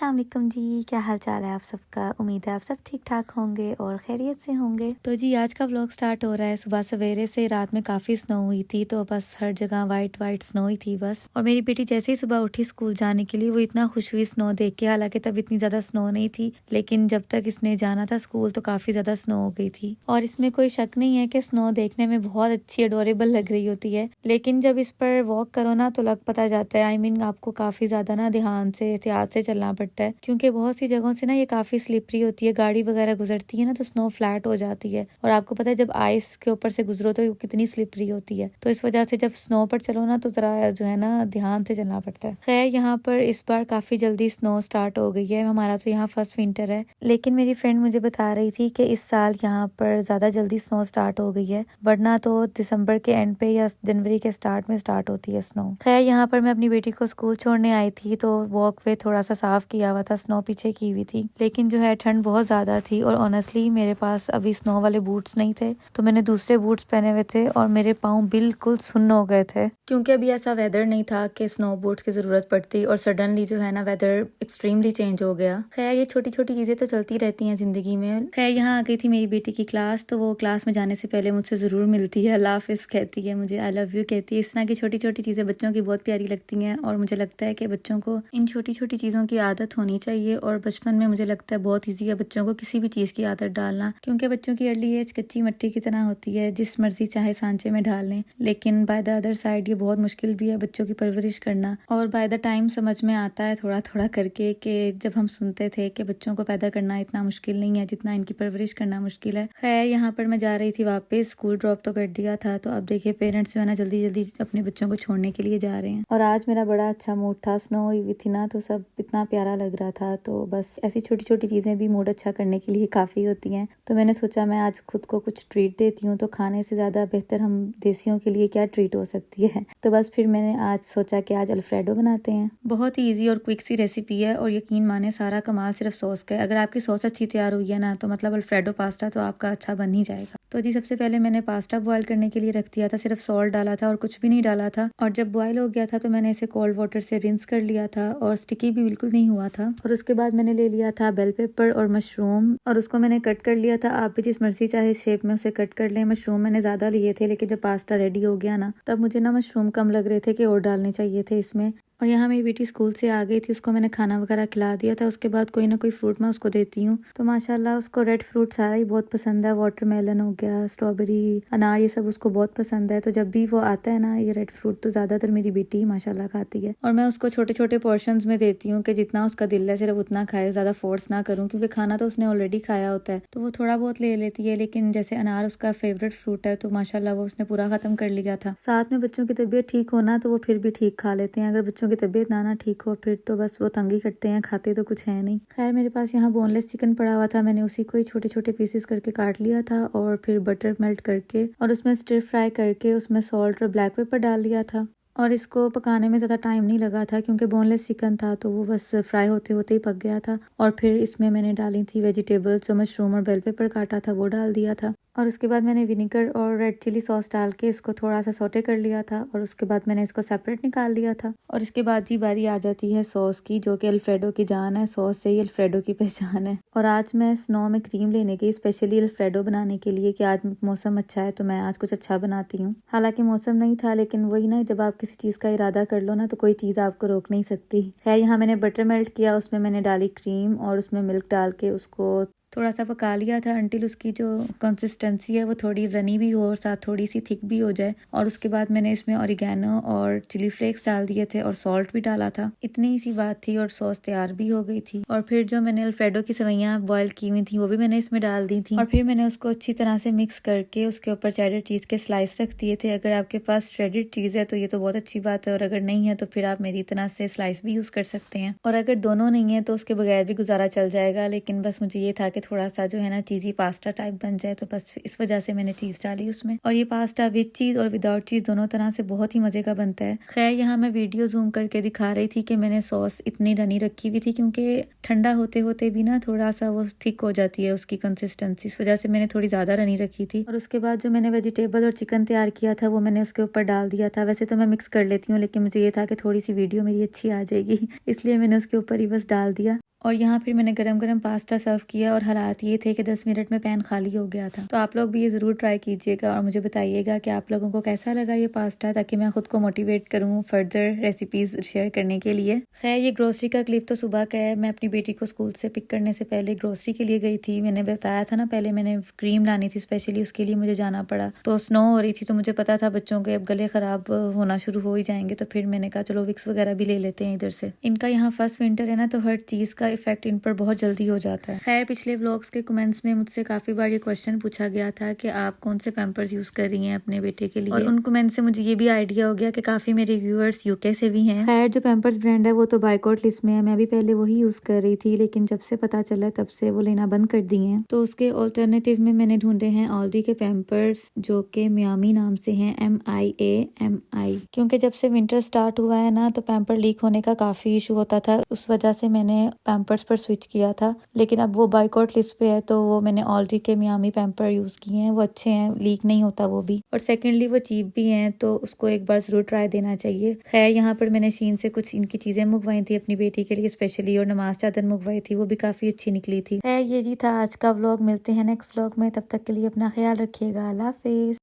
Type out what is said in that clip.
अस्सलाम वालेकुम जी, क्या हाल चाल है आप सबका। उम्मीद है आप सब ठीक ठाक होंगे और खैरियत से होंगे। तो जी आज का व्लॉग स्टार्ट हो रहा है। सुबह सवेरे से रात में काफ़ी स्नो हुई थी, तो बस हर जगह वाइट वाइट स्नो ही थी बस। और मेरी बेटी जैसे ही सुबह उठी स्कूल जाने के लिए, वो इतना खुश हुई स्नो देख के। हालांकि तब इतनी ज़्यादा स्नो नहीं थी, लेकिन जब तक इसने जाना था स्कूल तो काफ़ी ज़्यादा स्नो हो गई थी। और इसमें कोई शक नहीं है कि स्नो देखने में बहुत अच्छी अडोरेबल लग रही होती है, लेकिन जब इस पर वॉक करो ना तो लग पता जाता है। आई मीन आपको काफ़ी ज़्यादा ना ध्यान से एहतियात से चलना पड़ता है, क्योंकि बहुत सी जगहों से ना ये काफ़ी स्लिपरी होती है। गाड़ी वगैरह गुजरती है ना तो स्नो फ्लैट हो जाती है, और आपको पता है जब आइस के ऊपर से गुजरो तो कितनी स्लिपरी होती है। तो इस वजह से जब स्नो पर चलो ना तो जरा जो है ना ध्यान से चलना पड़ता है। खैर यहाँ पर इस बार काफ़ी जल्दी स्नो स्टार्ट हो गई है। हमारा तो यहाँ फर्स्ट विंटर है, लेकिन मेरी फ्रेंड मुझे बता रही थी कि इस साल यहाँ पर ज़्यादा जल्दी स्नो स्टार्ट हो गई है, वरना तो दिसंबर के एंड पे या जनवरी के स्टार्ट में स्टार्ट होती है स्नो। खैर यहाँ पर मैं अपनी बेटी को स्कूल छोड़ने आई थी, तो वॉक वे थोड़ा सा साफ किया हुआ था, स्नो पीछे की हुई थी, लेकिन जो है ठंड बहुत ज़्यादा थी। और ऑनेस्टली मेरे पास अभी स्नो वाले बूट्स नहीं थे, तो मैंने दूसरे बूट्स पहने हुए थे और मेरे पाँव बिल्कुल सुन्न हो गए थे, क्योंकि अभी ऐसा वेदर नहीं था कि स्नो बूट्स की ज़रूरत पड़ती। और सडनली जो है ना वेदर एक्सट्रीमली चेंज हो गया। खैर ये छोटी छोटी चीज़ें तो चलती रहती हैं ज़िंदगी में। खैर यहाँ आ गई थी मेरी बेटी की क्लास, तो वो क्लास में जाने से पहले मुझसे ज़रूर मिलती है, अल्लाह हाफिज़ कहती है, मुझे आई लव यू कहती है। इस तरह की छोटी छोटी चीज़ें बच्चों की बहुत प्यारी लगती हैं, और मुझे लगता है कि बच्चों को इन छोटी छोटी चीज़ों की आदत होनी चाहिए। और बचपन में मुझे लगता है बहुत ईजी है बच्चों को किसी भी चीज़ की आदत डालना, क्योंकि बच्चों की अर्ली एज कच्ची मिट्टी की तरह होती है, जिस मर्जी चाहे सांचे में डाल लें। लेकिन बाय द अदर साइड ये बहुत मुश्किल भी है बच्चों की परवरिश करना। और बाय द टाइम समझ में आता है थोड़ा थोड़ा करके कि जब हम सुनते थे कि बच्चों को पैदा करना इतना मुश्किल नहीं है जितना इनकी परवरिश करना मुश्किल है। खैर यहाँ पर मैं जा रही थी वापस, स्कूल ड्रॉप तो कर दिया था, तो अब देखिए पेरेंट्स जो है ना जल्दी जल्दी अपने बच्चों को छोड़ने के लिए जा रहे हैं। और आज मेरा बड़ा अच्छा मूड था, स्नो हुई थी ना तो सब इतना प्यारा लग रहा था। तो बस ऐसी छोटी छोटी चीज़ें भी मूड अच्छा करने के लिए काफ़ी होती हैं। तो मैंने सोचा मैं आज खुद को कुछ ट्रीट देती हूँ, तो खाने से ज़्यादा बेहतर हम देसियों के लिए क्या ट्रीट हो सकती है। तो बस फिर मैंने आज सोचा कि आज अल्फ्रेडो बनाते हैं। बहुत ही ईजी और क्विक सी रेसिपी है, और यकीन माने सारा कमाल सिर्फ सॉस का है। अगर आपकी सॉस अच्छी तैयार हुई है ना तो मतलब अल्फ्रेडो पास्ता तो आपका अच्छा बन ही जाएगा। तो जी सबसे पहले मैंने पास्ता बॉयल करने के लिए रख दिया था, सिर्फ सॉल्ट डाला था और कुछ भी नहीं डाला था। और जब बॉयल हो गया था तो मैंने इसे कोल्ड वाटर से रिंस कर लिया था, और स्टिकी भी बिल्कुल नहीं हुआ था। और उसके बाद मैंने ले लिया था बेल पेपर और मशरूम, और उसको मैंने कट कर लिया था। आप भी जिस मर्जी चाहे शेप में उसे कट कर लें। मशरूम मैंने ज़्यादा लिए थे, लेकिन जब पास्ता रेडी हो गया ना तब मुझे ना मशरूम कम लग रहे थे कि और डालने चाहिए थे इसमें। और यहाँ मेरी बेटी स्कूल से आ गई थी, उसको मैंने खाना वगैरह खिला दिया था। उसके बाद कोई ना कोई फ्रूट मैं उसको देती हूँ, तो माशाल्लाह उसको रेड फ्रूट सारा ही बहुत पसंद है। वाटरमेलन हो गया, स्ट्रॉबेरी, अनार, ये सब उसको बहुत पसंद है। तो जब भी वो आता है ना ये रेड फ्रूट, तो ज़्यादातर मेरी बेटी ही माशाल्लाह खाती है। और मैं उसको छोटे छोटे पोर्शंस में देती हूँ कि जितना उसका दिल है सिर्फ उतना खाए, ज़्यादा फोर्स ना करूँ, क्योंकि खाना तो उसने ऑलरेडी खाया होता है, तो वो थोड़ा बहुत ले लेती है। लेकिन जैसे अनार उसका फेवरेट फ्रूट है, तो माशाल्लाह वो उसने पूरा ख़त्म कर लिया था। साथ में बच्चों की तबीयत ठीक हो ना तो वो फिर भी ठीक खा लेते हैं। अगर बच्चों की तबीयत ना ठीक हो फिर तो बस वो तंगी करते हैं, खाते तो कुछ है नहीं। खैर मेरे पास यहाँ बोनलेस चिकन पड़ा हुआ था, मैंने उसी को ही छोटे छोटे पीसेस करके काट लिया था, और फिर बटर मेल्ट करके और उसमें स्टिर फ्राई करके उसमें सॉल्ट और ब्लैक पेपर डाल लिया था। और इसको पकाने में ज़्यादा टाइम नहीं लगा था, क्योंकि बोनलेस चिकन था तो वो बस फ्राई होते होते ही पक गया था। और फिर इसमें मैंने डाली थी वेजिटेबल्स, जो मशरूम और बेल पेपर काटा था वो डाल दिया था। और उसके बाद मैंने विनेगर और रेड चिली सॉस डाल के इसको थोड़ा सा सौटे कर लिया था, और उसके बाद मैंने इसको सेपरेट निकाल लिया था। और इसके बाद जी बारी आ जाती है सॉस की, जो कि अल्फ्रेडो की जान है, सॉस से ही अल्फ्रेडो की पहचान है। और आज मैं स्नो में क्रीम लेने गई स्पेशली अल्फ्रेडो बनाने के लिए, कि आज मौसम अच्छा है तो मैं आज कुछ अच्छा बनाती हूँ। हालांकि मौसम नहीं था, लेकिन वही ना, जब आप किसी चीज़ का इरादा कर लो ना तो कोई चीज़ आपको रोक नहीं सकती। खैर यहाँ मैंने बटर मेल्ट किया, उसमें मैंने डाली क्रीम और उसमें मिल्क डाल के उसको थोड़ा सा पका लिया था, अंटिल उसकी जो कंसिस्टेंसी है वो थोड़ी रनी भी हो और साथ थोड़ी सी थिक भी हो जाए। और उसके बाद मैंने इसमें ऑरिगेनो और चिली फ्लेक्स डाल दिए थे और सॉल्ट भी डाला था। इतनी ही सी बात थी और सॉस तैयार भी हो गई थी। और फिर जो मैंने अल्फ्रेडो की सेवइयां बॉयल की हुई थी वो भी मैंने इसमें डाल दी थी, और फिर मैंने उसको अच्छी तरह से मिक्स करके उसके ऊपर चेडर चीज़ के स्लाइस रख दिए थे। अगर आपके पास श्रेडेड चीज़ है तो ये तो बहुत अच्छी बात है, और अगर नहीं है तो फिर आप मेरी तरह से स्लाइस भी यूज़ कर सकते हैं। और अगर दोनों नहीं है तो उसके बगैर भी गुजारा चल जाएगा, लेकिन बस मुझे ये था कि थोड़ा सा जो है ना चीज़ी पास्ता टाइप बन जाए, तो बस इस वजह से मैंने चीज़ डाली उसमें। और ये पास्ता विद चीज़ और विदाउट चीज़ दोनों तरह से बहुत ही मज़े का बनता है। खैर यहाँ मैं वीडियो जूम करके दिखा रही थी कि मैंने सॉस इतनी रनी रखी हुई थी, क्योंकि ठंडा होते होते भी ना थोड़ा सा वो थिक हो जाती है उसकी कंसिस्टेंसी, इस वजह से मैंने थोड़ी ज़्यादा रनी रखी थी। और उसके बाद जो मैंने वेजिटेबल और चिकन तैयार किया था वो मैंने उसके ऊपर डाल दिया था। वैसे तो मैं मिक्स कर लेती हूँ, लेकिन मुझे ये था कि थोड़ी सी वीडियो मेरी अच्छी आ जाएगी, इसलिए मैंने उसके ऊपर ही बस डाल दिया। और यहाँ फिर मैंने गरम गरम पास्ता सर्व किया और हालात ये थे कि 10 मिनट में पैन खाली हो गया था। तो आप लोग भी ये ज़रूर ट्राई कीजिएगा और मुझे बताइएगा कि आप लोगों को कैसा लगा ये पास्ता, ताकि मैं खुद को मोटिवेट करूँ फर्दर रेसिपीज़ शेयर करने के लिए। खैर ये ग्रोसरी का क्लिप तो सुबह का है। मैं अपनी बेटी को स्कूल से पिक करने से पहले ग्रोसरी के लिए गई थी। मैंने बताया था ना, पहले मैंने क्रीम लानी थी, स्पेशली उसके लिए मुझे जाना पड़ा। तो स्नो हो रही थी तो मुझे पता था बच्चों के अब गले ख़राब होना शुरू हो ही जाएंगे, तो फिर मैंने कहा चलो विक्स वगैरह भी ले लेते हैं इधर से। इनका यहाँ फर्स्ट विंटर है ना, तो हर चीज़ का इफेक्ट इन पर बहुत जल्दी हो जाता है। खैर पिछले व्लॉग्स के कमेंट्स में मुझसे काफ़ी बार ये क्वेश्चन पूछा गया था कि आप कौन से पैम्पर्स यूज़ कर रही हैं अपने बेटे के लिए, और उन कमेंट से मुझे ये भी आइडिया हो गया कि काफ़ी मेरे व्यूअर्स यूके से भी हैं। खैर जो पैम्पर्स ब्रांड है वो तो बाइकआउट लिस्ट में है। मैं भी पहले वही यूज़ कर रही थी, लेकिन जब से पता चला तब से वो लेना बंद कर दिए हैं। तो उसके ऑल्टरनेटिव में मैंने ढूंढे हैं ऑल्डी के पैम्पर्स, जो कि मियामी नाम से हैं, MIAMI। क्योंकि जब से विंटर स्टार्ट हुआ है ना, तो पैम्पर लीक होने का काफ़ी इशू होता था, उस वजह से मैंने पैम्पर्स पर स्विच किया था। लेकिन अब वो बाइकआउट लिस्ट पे है, तो वो मैंने ऑल्डी के मियामी पैम्पर यूज़ किए हैं। वो अच्छे हैं, लीक नहीं होता वो भी, और सेकेंडली वो चीप भी हैं, तो उसको एक बार ज़रूर ट्राई देना चाहिए। खैर यहाँ पर मैंने शीन से कुछ इनकी चीज़ें मंगवाई थी अपनी बेटी के लिए स्पेशली, और नमाज चादर मंगवाई थी, वो भी काफ़ी अच्छी निकली थी। खैर ये जी था आज का व्लॉग। मिलते हैं नेक्स्ट व्लॉग में, तब तक के लिए अपना ख्याल रखिएगा। अल्लाह हाफिज़।